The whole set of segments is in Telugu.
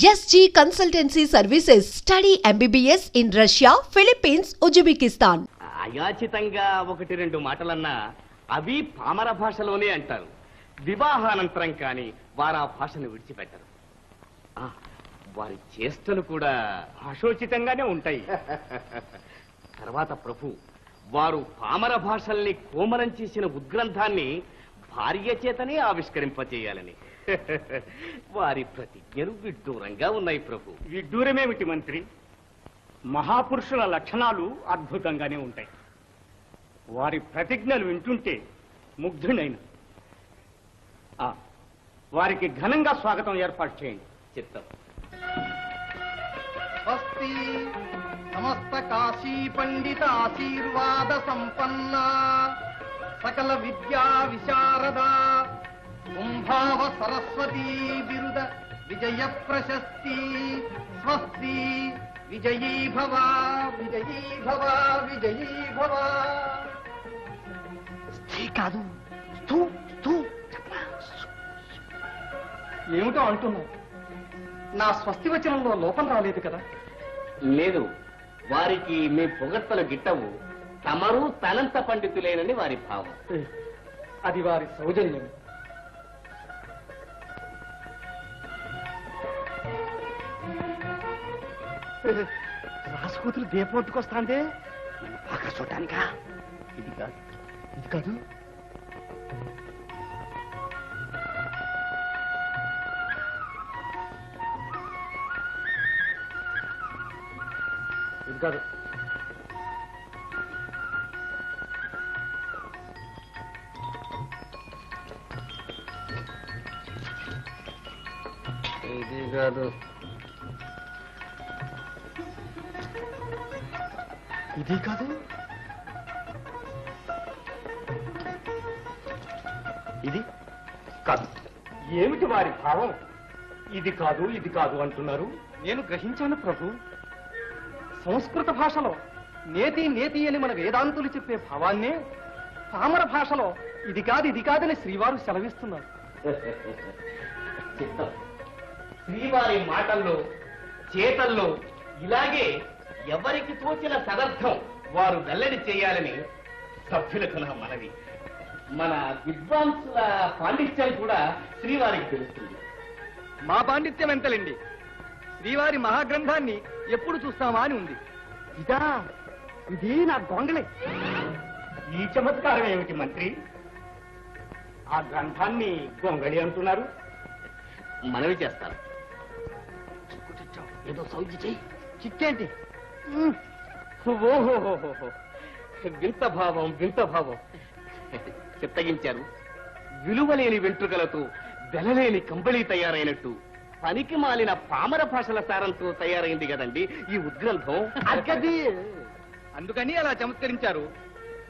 SG Consultancy Services. Study MBBS in Russia, Philippines, Uzbekistan. అయాచితంగా ఒకటి రెండు మాటలన్నా అవి పామర భాషలోనే అంటారు. వివాహానంతరం కానీ వారు ఆ భాషను విడిచిపెట్టరు. వారి చేష్టలు కూడా భాషోచితంగానే ఉంటాయి. తర్వాత ప్రభు వారు పామర భాషల్ని కోమలం చేసిన ఉద్గ్రంథాన్ని భార్య చేతనే ఆవిష్కరింపచేయాలని వారి ప్రతిజ్ఞలు విడ్డూరంగా ఉన్నాయి ప్రభు. విడ్డూరమేమిటి మంత్రి? మహాపురుషుల లక్షణాలు అద్భుతంగానే ఉంటాయి. వారి ప్రతిజ్ఞలు వింటుంటే ముగ్ధుడైన వారికి ఘనంగా స్వాగతం ఏర్పాటు చేయండి. చిత్తం. స్వస్తి సమస్త కాశీ పండిత ఆశీర్వాద సంపన్న సకల విద్యా విశారద కుంభావ సరస్వతీ బిరుద విజయ ప్రశస్తి స్వస్తి విజయీ భవ విజయీ భవ విజయీ భవ. కాదు ఏమిటో అంటున్నావు? నా స్వస్తి వచనంలో లోపం రాలేదు కదా? లేదు, వారికి మీ పొగడ్తలు గిట్టవు. తమరు తనంత పండితులేనని వారి భావం. అది వారి సౌజన్యం. రాసుకూతురు దీపొట్టుకొస్తాందే బాగా చూడటానికా? ఇది కాదు ఇది కాదు. ఇది కాదు. ఇది కాదు. ఇది కాదు. ఇది కాదు. ఏమిటి వారి భావం? ఇది కాదు ఇది కాదు అంటున్నారు. నేను గ్రహించాను ప్రభు. సంస్కృత భాషలో నేతి నేతి అని మన వేదాంతులు చెప్పే భావాన్నే పామర భాషలో ఇది కాదని శ్రీవారు సెలవిస్తున్నారు. చిత్తం. శ్రీవారి మాటల్లో చేతల్లో ఇలాగే ఎవరికి తోచిన సదర్థం వారు వెల్లడి చేయాలని సభ్యులకు నా మనవి. మన విద్వాంసుల పాండిత్యం కూడా శ్రీవారికి తెలుస్తుంది. మా పాండిత్యం ఎంతలండి? శ్రీవారి మహాగ్రంథాన్ని ఎప్పుడు చూస్తామా అని ఉంది. ఇదా ఇది నా గొంగళే. ఈ చమత్కారం ఏమిటి మంత్రి? ఆ గ్రంథాన్ని గొంగళి అంటున్నారు. మనవి చేస్తాను. ఏదో సౌజ్ఞ చెయ్యి. చిక్కేంటి? ఓహోహోహో, వింత భావం వింత భావం. చిత్తగించారు. విలువలేని వెంట్రుకలతో వెలలేని కంబళి తయారైనట్టు పనికి మాలిన పామర భాషల సారంతో తయారైంది కదండి ఈ ఉద్గ్రంథం. అక్కది అందుకని అలా చమత్కరించారు.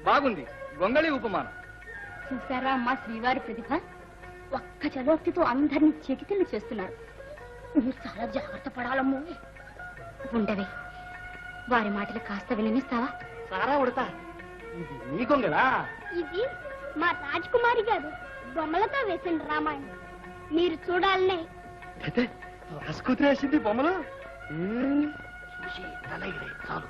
బాగుంది గొంగళి ఉపమానం. చూసారా అమ్మా శ్రీవారి ప్రతిభ? ఒక్క చలోక్తితో అందరినీ చెకితిల్లు చేస్తున్నారు. మీరు చాలా జాగ్రత్త పడాలమ్మో. ఉండవే, వారి మాటలు కాస్త విననిస్తావా? సారా ఉడతా. ఇది నీ గొంగళా? ఇది మా రాజకుమారి గారు బొమ్మలతో వేసిన రామాయణం. మీరు చూడాలనే. అయితే రాసుకూతురు వేసింది బొమ్మలు. చాలు.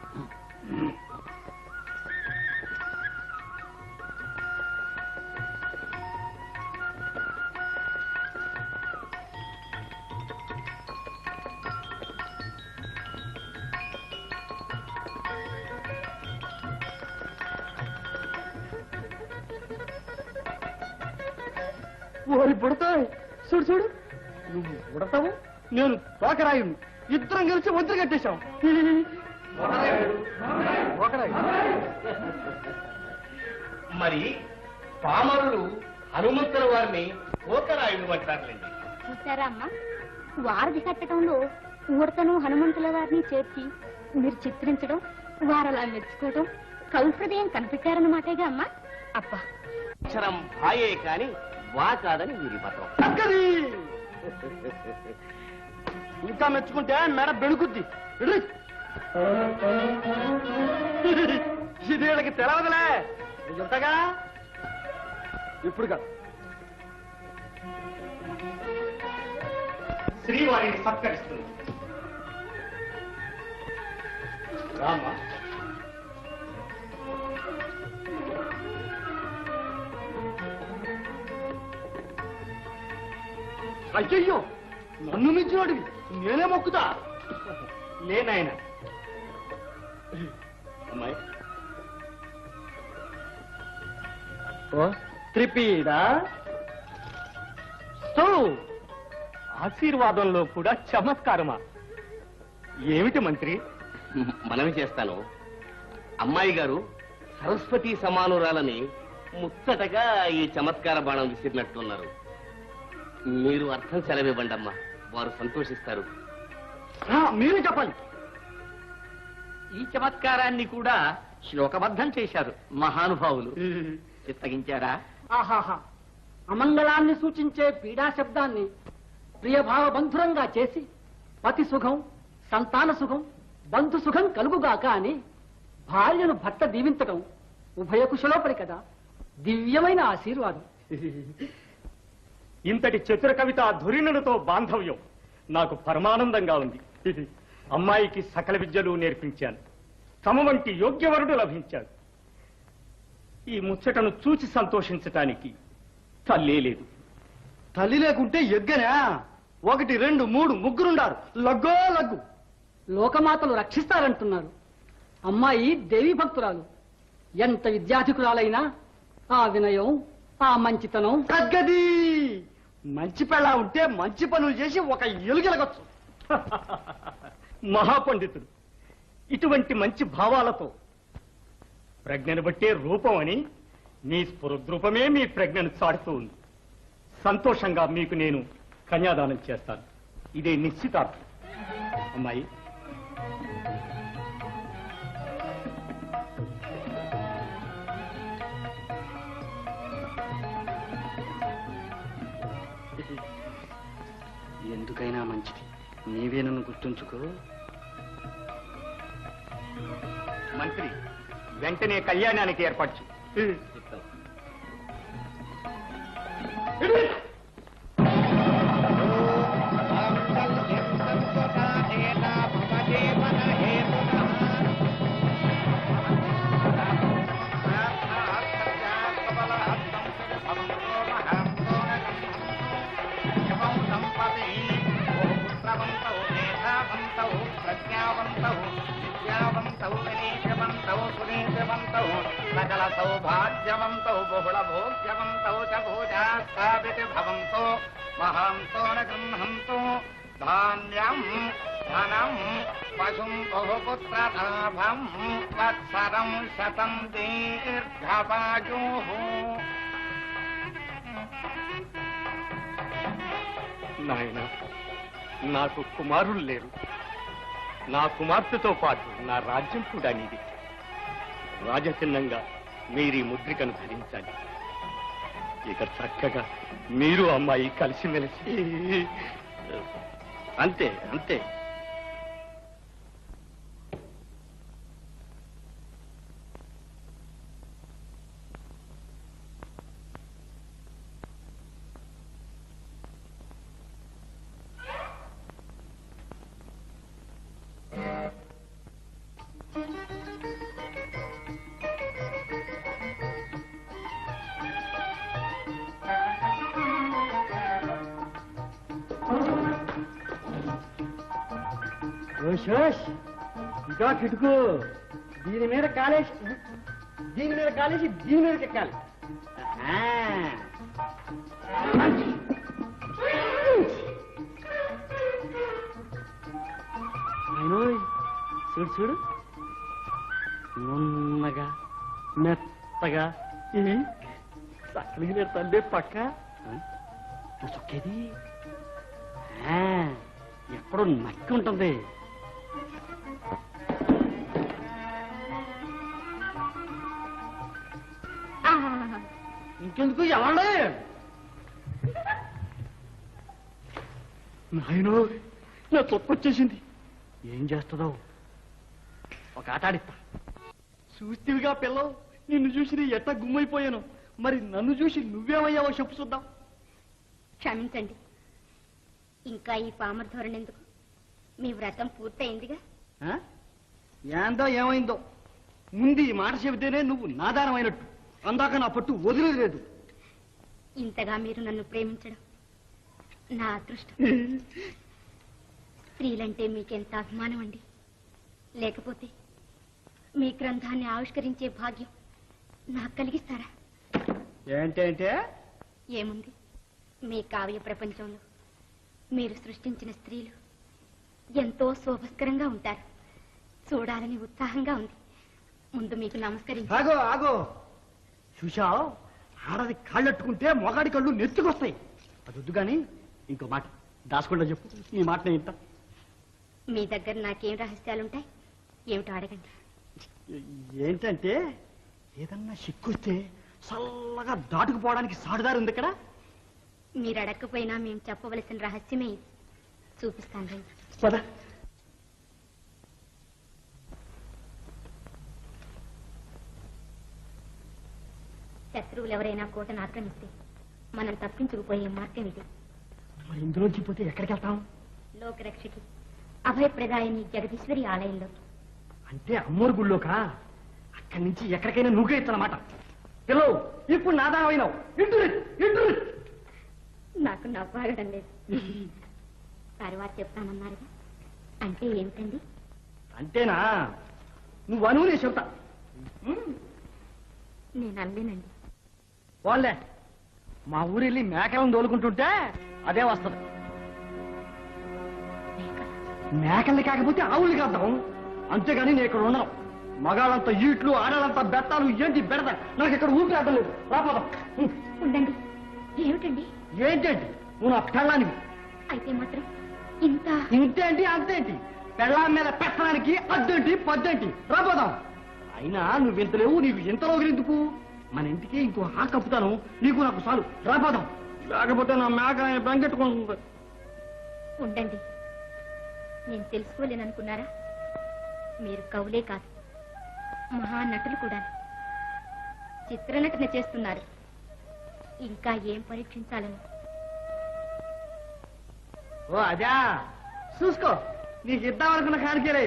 ఓరి పుడతాయి. చూడు చూడు, నువ్వు పుడతావు, నేను తోకరాయుడు. ఇద్దరం కలిసి వంతులు కట్టేశాం. మరి పామరులు హనుమంతుల వారిని పోకరాయుడు అంటారులేండి. చూసారా అమ్మా, వారధి కట్టడంలో ఊడతను హనుమంతుల వారిని చేర్చి మీరు చిత్రించడం, వారు అలా మెచ్చుకోవడం కవి హృదయం కనిపెట్టారన్నమాటేగా అమ్మా. అబ్బా, అక్షరం భాయే కాని వా కాదని వీరి మతం. ఇంకా మెచ్చుకుంటే మెడ బెడుకుద్ది. ఇది వీళ్ళకి తెలవదులే. చెప్తాగా ఇప్పుడు కాదు. శ్రీవారిని సత్కరిస్తుంది. రామా, అయ్యయ్యో, నన్ను మించినోడివి నేనే మొక్కుతా. లేనాయన. అమ్మాయి, ఓ త్రిపీడా, ఆశీర్వాదంలో కూడా చమత్కారమా? ఏమిటి మంత్రి? మనవి చేస్తాను. అమ్మాయి గారు సరస్వతి సమానురాలని ముచ్చటగా ఈ చమత్కార బాణం విసిరినట్టున్నారు. మీరు అర్థం సెలవివ్వండి అమ్మా, వారు సంతోషిస్తారు. మీరే చెప్పాలి. ఈ చమత్కారాన్ని కూడా శ్లోకబద్ధం చేశారు మహానుభావులు. చిత్తగించారా? ఆహాహా, అమంగళాన్ని సూచించే పీడా శబ్దాన్ని ప్రియభావ బంధురంగా చేసి పతి సుఖం, సంతాన సుఖం, బంధు సుఖం కలుగుగాక అని భార్యను భర్త దీవించటం ఉభయ కుశలోపరి కదా. దివ్యమైన ఆశీర్వాదం. ఇంతటి చతుర కవిత ధురిణులతో బాంధవ్యం నాకు పరమానందంగా ఉంది. అమ్మాయికి సకల విద్యలు నేర్పించాను. తమ వంటి యోగ్యవరుడు లభించాడు. ఈ ముచ్చటను చూచి సంతోషించటానికి తల్లే లేదు. తల్లి లేకుంటే ఎగ్గనా? 1, 2, 3 ముగ్గురుండారు. లగ్గో లగ్గు. లోకమాతలు రక్షిస్తారంటున్నారు. అమ్మాయి దేవీ భక్తురాలు. ఎంత విద్యాధికురాలైనా ఆ వినయం, ఆ మంచితనం. తగ్గది. మంచి పెళ్ళ ఉంటే మంచి పనులు చేసి ఒక ఎలుగెలగొచ్చు. మహాపండితుడు ఇటువంటి మంచి భావాలతో ప్రజ్ఞను బట్టే రూపం అని మీ స్ఫురద్రూపమే మీ ప్రజ్ఞను చాటుతూ ఉంది. సంతోషంగా మీకు నేను కన్యాదానం చేస్తాను. ఇదే నిశ్చితార్థం. అమ్మాయి, ఎందుకైనా మంచిది నీవే నన్ను గుర్తుంచుకో. మంత్రి వెంటనే కళ్యాణానికి ఏర్పాటు చేయి. సకల సౌభాగ్యవంతౌ బహుళ భోగ్యవంతౌ చ భూజా స్థాపితి భవంతో మహాంతో న గృహంతో ధాన్యం ధనం పశుం బహుపుత్రలాభం వత్సరం శతం దీర్ఘపాయు. నాయన, నాకు కుమారులు లేరు. నా కుమార్తెతో పాటు నా రాజ్యం కూడా నీది. రాజచిహ్నంగా మీరీ ముద్రికను ధరించాలి. ఇక చక్కగా మీరు అమ్మాయి కలిసిమెలిసి. అంతే అంతే. ఇంకా కిటుకు. దీని మీద కాలేసి దీని మీదకి ఎక్కాలి. చూడు చూడు, నున్నగా మెత్తగా సక్కలిగిన తండ్రి పక్క చొక్కేది ఎక్కడో నక్కి ఉంటుంది. ఇంకెందుకు ఎలాండే నాయనో, నా తొక్కొచ్చేసింది. ఏం చేస్తుందో ఒక ఆట ఆడిస్తా. చూస్తేవిగా పిల్లవు, నిన్ను చూసి ఎట్లా గుమ్మైపోయాను. మరి నన్ను చూసి నువ్వేమయ్యావో చెప్పు చూద్దాం. క్షమించండి, ఇంకా ఈ పామర ధోరణి ఎందుకు? మీ వ్రతం పూర్తయిందిగా. ఏందో ఏమైందో ముందు ఈ మాట చెబితేనే నువ్వు నాదానమైనట్టు. అందాక నా పట్టు వదిలేదు. ఇంతగా మీరు నన్ను ప్రేమించడం నా అదృష్టం. స్త్రీలంటే మీకెంత అభిమానం అండి. లేకపోతే మీ గ్రంథాన్ని ఆవిష్కరించే భాగ్యం నాకు కలిగిస్తారా? ఏంటంటే ఏముంది, మీ కావ్య ప్రపంచంలో మీరు సృష్టించిన స్త్రీలు ఎంతో శోభస్కరంగా ఉంటారు. చూడాలని ఉత్సాహంగా ఉంది. ముందు మీకు నమస్కరించి. ఆగో ఆగో, చూశావు, ఆడది కాళ్ళట్టుకుంటే మొగాడి కళ్ళు నెత్తుకొస్తాయి. అది వద్దు కానీ ఇంకో మాట దాచకుండా చెప్పు. నీ మాట నేను ఇంత. మీ దగ్గర నాకేం రహస్యాలుంటాయి? ఏమిటో అడగండి. ఏంటంటే ఏదన్నా సిక్కొస్తే చల్లగా దాటుకుపోవడానికి సాటుదారి ఉంది ఇక్కడ. మీరు అడగకపోయినా మేము చెప్పవలసిన రహస్యమే ఇది. చూపిస్తాను రండి. పద. శత్రువులు ఎవరైనా కోటను ఆక్రమిస్తే మనం తప్పించుకుపోయే మార్గం ఇది. మరి ఇందులోంచి పోతే ఎక్కడికి వెళ్తాం? లోకరక్షకి అభయప్రదాయని జగదీశ్వరి ఆలయంలో. అంటే అమ్మోరు గుళ్ళోకా? అక్కడి నుంచి ఎక్కడికైనా నువ్వే ఇస్తానమాట. పిల్లవు ఇప్పుడు నాదానమైనావు. ఇంటు నాకు నవ్వాగడం లేదు. తర్వాత చెప్తానన్నారుగా. అంటే ఏమిటండి? అంతేనా? నువ్వు అను, నేను చెప్తా. నేను అనలేనండి. వాళ్ళే మా ఊరెళ్ళి మేకలను తోలుకుంటుంటే అదే వస్తుంది. మేకల్ని కాకపోతే ఆవుల్ని కాద్దాం. అంతేగాని నేను ఇక్కడ ఉండను. మగాళ్ళంతా ఈట్లు, ఆడాలంతా బెత్తాలు, ఏంటి బెడద? నాకు ఇక్కడ ఊపి ఆడలేదు. రాపోదాం. ఉండండి. ఏమిటండి? ఏంటండి? నువ్వు నా పెళ్ళానివి. అయితే మాత్రం ఇంత ఇంతేంటి అంతేంటి? పెళ్ళాం మీద పెట్టడానికి అద్దేంటి పద్దేంటి? రాపోదాం. అయినా నువ్వు ఇంత లేవు, నీకు ఇంత రోగులెందుకు? మన ఇంటికి ఇంకో కప్పుతాను, నీకు నాకు చాలు. రాపోదాం. లేకపోతే నా మేక బెంగెట్టుకుంటుంది. ఉండండి. నేను తెలుసుకోలేననుకున్నారా? మీరు కవులే కాదు, మహానటులు కూడా. చిత్రనటన చేస్తున్నారు. ఇంకా ఏం పరీక్షించాలని. ఓ అదా, చూసుకో, నీకు ఇద్దామనుకున్న కానికేలే.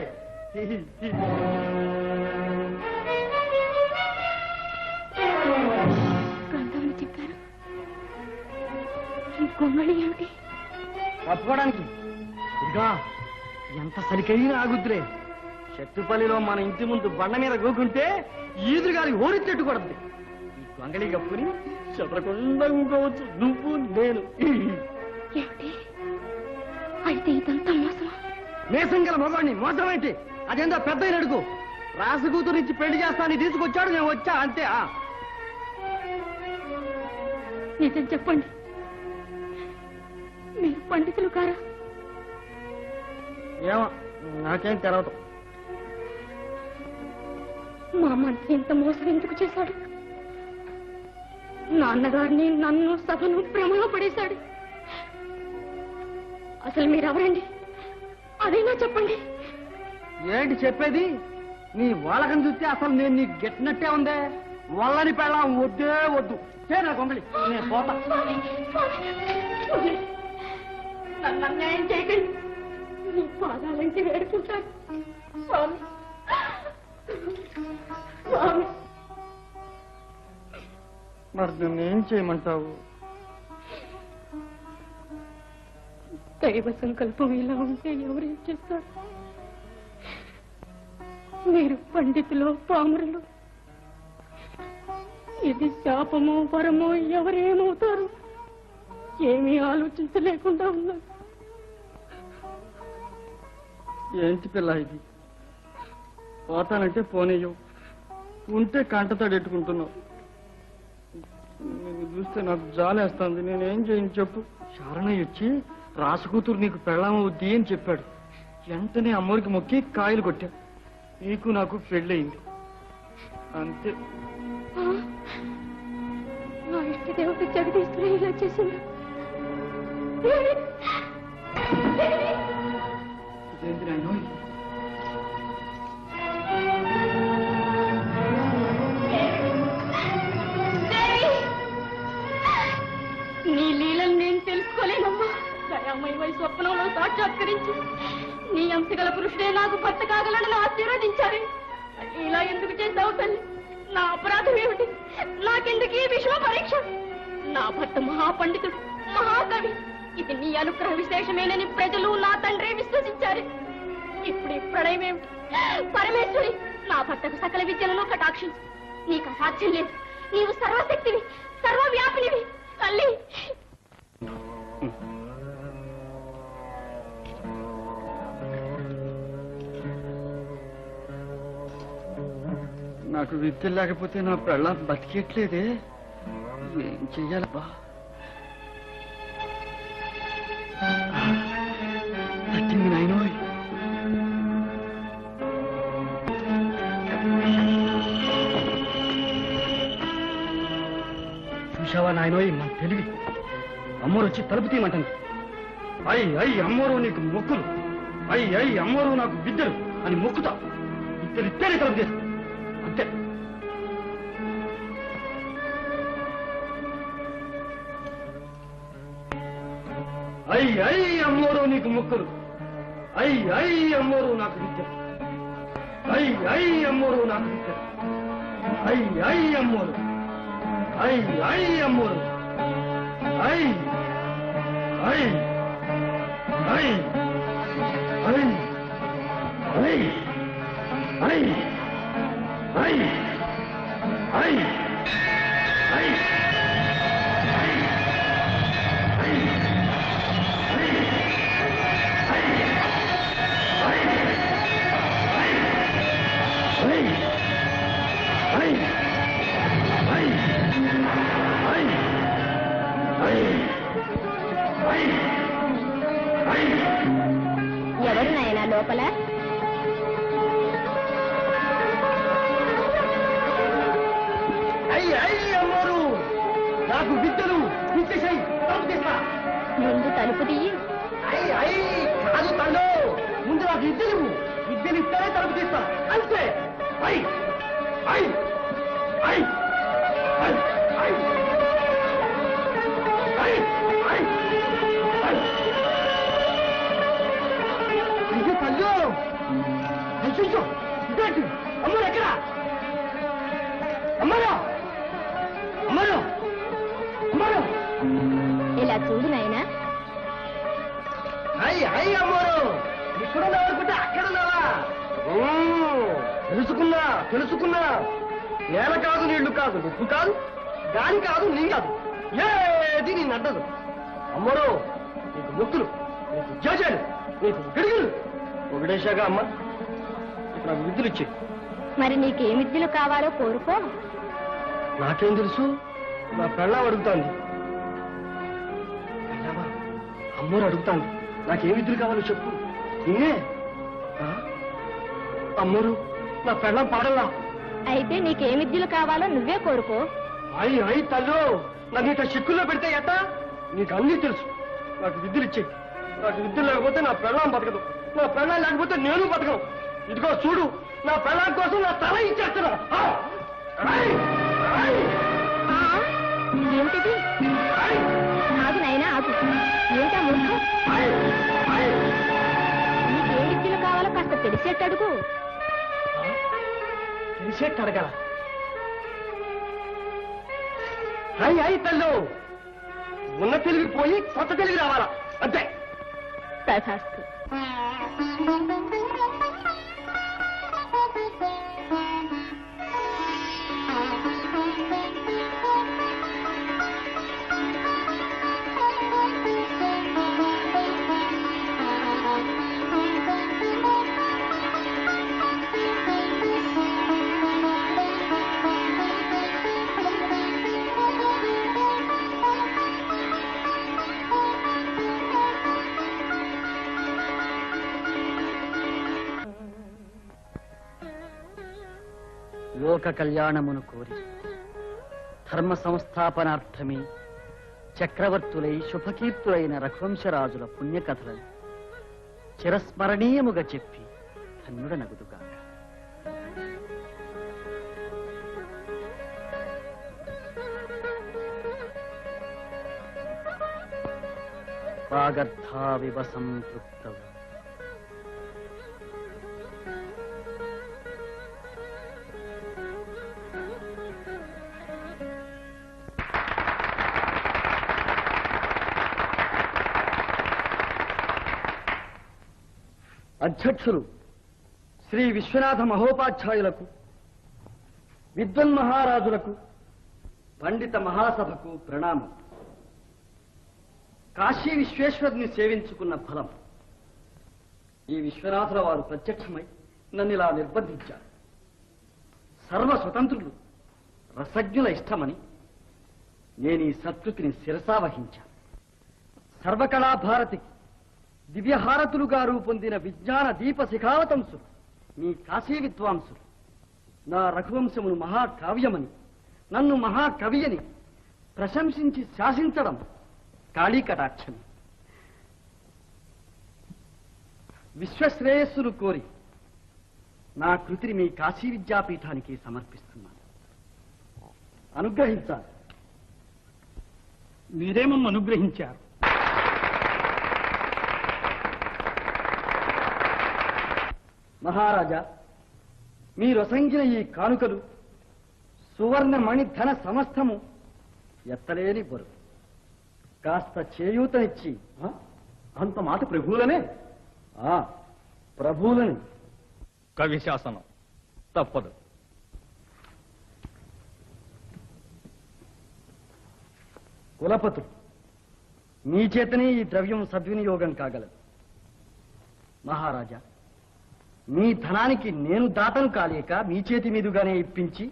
గ్రంథాన్ని చెప్పారు. ఈ గొంగళి ఏమిటి? తప్పుకోవడానికి ఇదిగా ఎంత సరికైనా ఆగుద్దులే. శక్తిపల్లిలో మన ఇంటి ముందు బండ మీద గోకుంటే ఈదురుగాలి ఓడిచెట్టు కొడుతుంది. ఈ గొంగళి కప్పుని చెదరకుండా ఊకోవచ్చు నువ్వు నేను. ఏమిటి? అయితే ఇదంతా మోసం. మేసం గల మగవాడిని మోసం ఏంటి? అదేందో పెద్ద అడుగు. రాసు కూతురు నుంచి పెళ్లి చేస్తానని తీసుకొచ్చాడు, నేను వచ్చా అంతే. నిజం చెప్పండి, మీరు పండితులు కారా? ఏమో నాకేం తెలవదు. మా మంత్రి ఇంత మోసం ఎందుకు చేశాడు? నాన్నగారిని, నన్ను, సభను భ్రమలో పడేశాడు. అసలు మీరెవరండి? అదేనా చెప్పండి. ఏంటి చెప్పేది? నీ వాళ్ళకని చూస్తే అసలు నేను నీకు గెట్టినట్టే ఉందే. వాళ్ళని పెళ్ళాం వద్దే వద్దు. నా కొంగలి నేను పోతా. నన్ను అన్యాయం చేయకండి. నీ పాదాలంటే వేడుకుంటాను స్వామి. స్వామి, మరి నేనేం చేయమంటావు? దైవ సంకల్పం ఇలా ఉంటే ఎవరేం చేస్తారు? మీరు పండితులు, పామరులు. ఇది శాపమో వరమో ఎవరేమవుతారు? ఏమీ ఆలోచించలేకుండా ఉన్నారు. ఏంటి పిల్ల ఇది? పోతానంటే పోనీయవు, ఉంటే కంటతడెట్టుకుంటున్నావు. నేను చూస్తే నాకు జాలేస్తుంది. నేనేం చేయను చెప్పు? శారణయ్య వచ్చి రాసుకూతురు నీకు పెళ్ళామవుద్ది అని చెప్పాడు. వెంటనే అమ్మోరికి మొక్కి కాయలు కొట్టా. నీకు నాకు పెళ్ళయింది అంతే. నా ఇష్ట దేవత జగదీశ్వరి ఇలా చేసింది. ఇదేంటి నాయనో? నీ లీలను నేను తెలుసుకోలేనమ్మా. దయామయ వయసు అంశగల పురుషుడే నాకు భర్త కాగలనని ఆశీర్వదించారు. ఇలా ఎందుకు చేద్దావు తల్లి? నా అపరాధం ఏమిటి? నాకెందుకు ఈ విషమ పరీక్ష? నా భర్త మహాపండితుడు, మహాకవి. ఇది నీ అనుగ్రహ విశేషమేనని ప్రజలు నా తండ్రి విశ్వసించారు. ఇప్పుడు ఈ ప్రళయం ఏమిటి? పరమేశ్వరి, నా భర్తకు సకల విద్యలను కటాక్షించు. నీకు అసాధ్యం లేదు. నీవు సర్వశక్తివి, సర్వవ్యాపినివి తల్లి. నాకు విద్య లేకపోతే నా పెళ్ళం బతికేట్లేదే. ఏం చెయ్యాలబ్బా? తగ్గింది నాయనోయ్. చూశావా నాయనోయ్ నా తెలివి? అమ్మోరు వచ్చి తలుపు తీయమంటుంది. అయ్యి అమ్మోరు నీకు మొక్కులు, అయ్యి అమ్మోరు నాకు విద్యలు అని మొక్కుతా. ఇద్దరిద్దరే తలుపు తీస్తా అంతే. అయ్యి అమ్మోరు నీకు మొక్కులు, అయ్యి అమ్మోరు నాకు విద్యలు, అయ్యి అమ్మోరు నాకు విద్యలు, అయ్యి అమ్మోరు, అయ్యి అమ్మోరు, అయ్యి అయ్యి అయ్యి అయ్యి అయ్యి అయ్యి అయ్యి అయ్యి అయ్యి ఎవరు నాయనా లోపల? అమ్మోరు నాకు విద్యలు ఇచ్చేసాయి. ముందు తలుపు తీయి. కాదు తల్లు, ముందు నాకు విద్యలు ఇస్తేనే తలుపు తీస్తా అంతే. తల్లు ఇదేంటి? అమ్మరు ఎక్కడ? అమ్మరు అమ్మరు అమ్మరు ఇలా చూడు నాయనా. అమ్మోరు ఇక్కడ అనుకుంటే అక్కడ ఉన్నావా? తెలుసుకున్నా. నేల కాదు, నీళ్లు కాదు, నిప్పు కాదు, గాలి కాదు, నీ కాదు, ఏది నీ నడ్డదు. అమ్మోరు నీకు మొక్కులు, నీకు జేజాలు, నీకు గిడుగులు ఒకటేశాగా అమ్మ. ఇప్పుడు నాకు విద్యలు ఇచ్చే. మరి నీకే విద్యలు కావాలో కోరుకో. నాకేం తెలుసు? నా పెళ్ళాం అడుగుతాంది. అమ్మోరు అడుగుతాంది నాకేం విద్యలు కావాలో చెప్పు. నిన్నే అమ్మోరు నా పెళ్ళాం పాడలా. అయితే నీకే విద్యలు కావాలో నువ్వే కోరుకో. అయ్యి తల్లు, నన్ను ఇట్లా చిక్కుల్లో పెడితే ఎట్ట? నీకు అన్నీ తెలుసు. నాకు విద్యలు ఇచ్చే. నాకు విద్యలు లేకపోతే నా పెళ్ళాం బతకదు, నా పెళ్ళాం లేకపోతే నేను బతకను. ఇదిగో చూడు, నా పెళ్ళాం కోసం నా తల ఇచ్చేస్తున్నా. ఏమిటిది? ఆగు నాయనా ఆగు. ఏంటా మూర్ఖం? నీకే విద్యలు కావాలో కాస్త తెలిసేట్టు అడుగు. తెలిసేట్టు అడగల? అయ్యి తల్లు, ఉన్న తెలివి పోయి కొత్త తెలివి రావాలా అంతే. తథాస్తు. లోక కళ్యాణమును కోరి ధర్మ సంస్థాపనార్థమే చక్రవర్తులై శుభకీర్తులైన రఘువంశరాజుల పుణ్యకథలను చిరస్మరణీయముగా చెప్పి ధన్యుడనగుదుగాక. వాగర్థావివ సంతృప్తౌ అధ్యక్షులు శ్రీ విశ్వనాథ మహోపాధ్యాయులకు, విద్వన్ మహారాజులకు, పండిత మహాసభకు ప్రణామం. కాశీ విశ్వేశ్వరుని సేవించుకున్న ఫలం. ఈ విశ్వనాథుల వారు ప్రత్యక్షమై నన్ను ఇలా నిర్బంధించారు. సర్వ స్వతంత్రులు రసజ్ఞుల ఇష్టమని నేను ఈ సత్కృతిని శిరసావహించాను. సర్వకళాభారతికి దివ్యహారతులుగా రూపొందిన విజ్ఞాన దీప శిఖావతంసులు మీ కాశీ విద్వాంసులు నా రఘువంశమును మహాకావ్యమని, నన్ను మహాకవి అని ప్రశంసించి శాసించడం కాళీకటాక్షమి. విశ్వశ్రేయస్సును కోరి నా కృతిని మీ కాశీ విద్యాపీఠానికి సమర్పిస్తున్నాను. అనుగ్రహించాలి. మీరేమో అనుగ్రహించారు. మహారాజా, మీ రొసంగిన ఈ కానుకలు సువర్ణ మణి ధన సమస్తము ఎత్తలేని బరువు. కాస్త చేయూతనిచ్చి. అంత మాట ప్రభువులనే? ప్రభువులని. కవి శాసనం తప్పదు. కులపతులు, మీ చేతనే ఈ ద్రవ్యం సద్వినియోగం కాగలదు. మహారాజా, మీ ధనానికి నేను దాతను కాలేక మీ చేతి మీదుగానే ఇప్పించి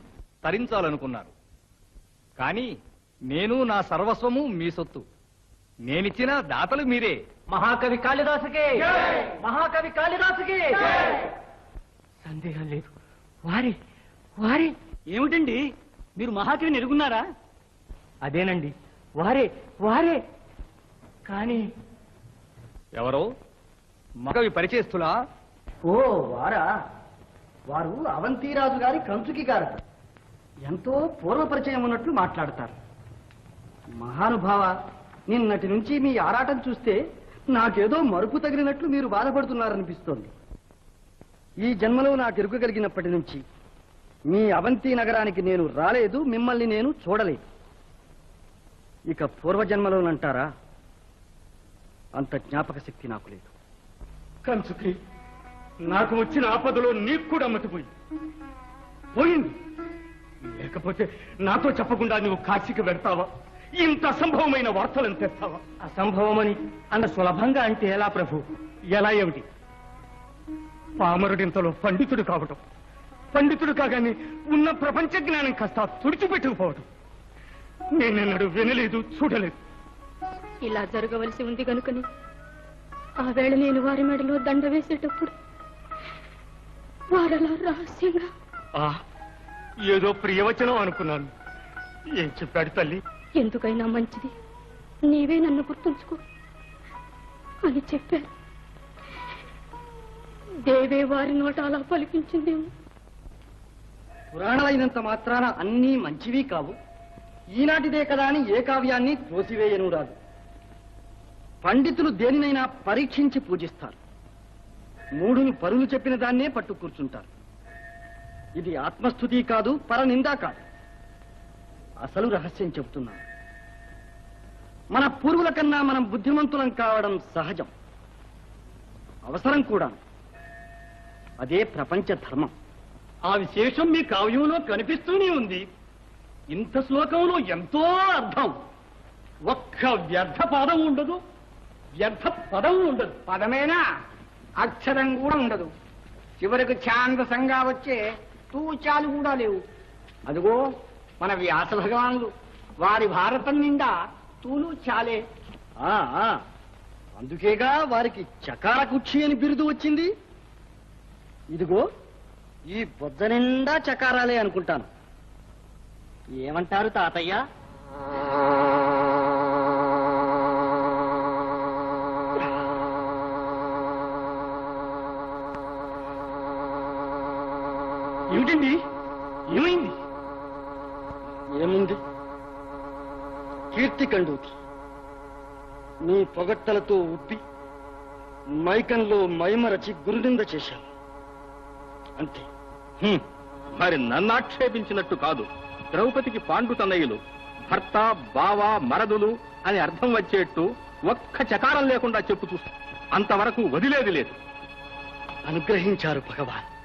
తరించాలనుకున్నారు. కానీ నేను నా సర్వస్వము మీ సొత్తు. నేనిచ్చిన దాతలు మీరే. మహాకవి కాళిదాసుకే, మహాకవి కాళిదాసుకే. సందేహం లేదు. వారే వారే. ఏమిటండి, మీరు మహాకవిని ఎరుగున్నారా? అదేనండి, వారే వారే. కానీ ఎవరో మగవి పరిచయస్తులా? ఓ వారా? వారు అవంతిరాజు గారి కంచుకి గారు. ఎంతో పూర్వ పరిచయం ఉన్నట్లు మాట్లాడతారు. మహానుభావ, నిన్నటి నుంచి మీ ఆరాటం చూస్తే నాకేదో మరుపు తగిలినట్లు మీరు బాధపడుతున్నారనిపిస్తోంది. ఈ జన్మలో నాకు ఎరుకగలిగినప్పటి నుంచి మీ అవంతి నగరానికి నేను రాలేదు, మిమ్మల్ని నేను చూడలేదు. ఇక పూర్వజన్మలోనంటారా? అంత జ్ఞాపక శక్తి నాకు లేదు. కంచుకి నాకు వచ్చిన ఆపదలో నీకు కూడా పోయింది. లేకపోతే నాతో చెప్పకుండా నువ్వు కాశీకి వెళ్తావా? ఇంత అసంభవమైన వార్తలను తెస్తావా? అసంభవమని అంత సులభంగా అంటే ఎలా ప్రభు? ఎలా ఏమిటి? పామరుడింతలో పండితుడు కావటం, పండితుడు కాగానే ఉన్న ప్రపంచ జ్ఞానం కాస్త తుడిచిపెట్టుకుపోవటం నేనెన్నడూ వినలేదు, చూడలేదు. ఇలా జరగవలసి ఉంది కనుకని ఆ వేళ నేను వారి మెడలో దండ వేసేటప్పుడు వారలా రహస్యంగా ఏదో ప్రియవచనం అనుకున్నాను. ఏం చెప్పాడు తల్లి? ఎందుకైనా మంచిది, నీవే నన్ను గుర్తుంచుకో అని చెప్పారు. దేవే వారి నోట అలా పలికించిందేమో. పురాణాలైనంత మాత్రాన అన్నీ మంచివి కావు. ఈనాటిదే కదా అని ఏ కావ్యాన్ని త్రోసివేయను రాదు. పండితులు దేనినైనా పరీక్షించి పూజిస్తారు. మూఢులు పరులు చెప్పిన దాన్నే పట్టు కూర్చుంటారు. ఇది ఆత్మస్థుతి కాదు, పరనిందా కాదు. అసలు రహస్యం చెబుతున్నాను. మన పూర్వుల కన్నా మనం బుద్ధిమంతులం కావడం సహజం, అవసరం కూడా. అదే ప్రపంచ ధర్మం. ఆ విశేషం మీ కావ్యంలో కనిపిస్తూనే ఉంది. ఇంత శ్లోకంలో ఎంతో అర్థం. ఒక్క వ్యర్థ పదం ఉండదు, వ్యర్థ పదం ఉండదు. పదమేనా, అక్షరం కూడా ఉండదు. చివరికి ఛాందసంగా వచ్చే తూచాలు కూడా లేవు. అదిగో మన వ్యాస భగవానులు, వారి భారతం నిండా తూలు చాలే. అందుకేగా వారికి చకార కుక్షి అని బిరుదు వచ్చింది. ఇదిగో ఈ బొజ్జ నిండా చకారాలే అనుకుంటాను. ఏమంటారు తాతయ్య? ఏమిటండి, ఏమైంది? ఏముంది? కీర్తి కండూతి నీ పొగట్టలతో ఉప్పి మైకంలో మైమరచి గురునింద చేశాను, అంతే. మరి నన్ను ఆక్షేపించినట్టు కాదు. ద్రౌపదికి పాండు తనయులు, భర్త, బావ, మరదులు అని అర్థం వచ్చేట్టు ఒక్క చకారం లేకుండా చెప్పు చూస్తా. అంతవరకు వదిలేది లేదు. అనుగ్రహించారు భగవాన్.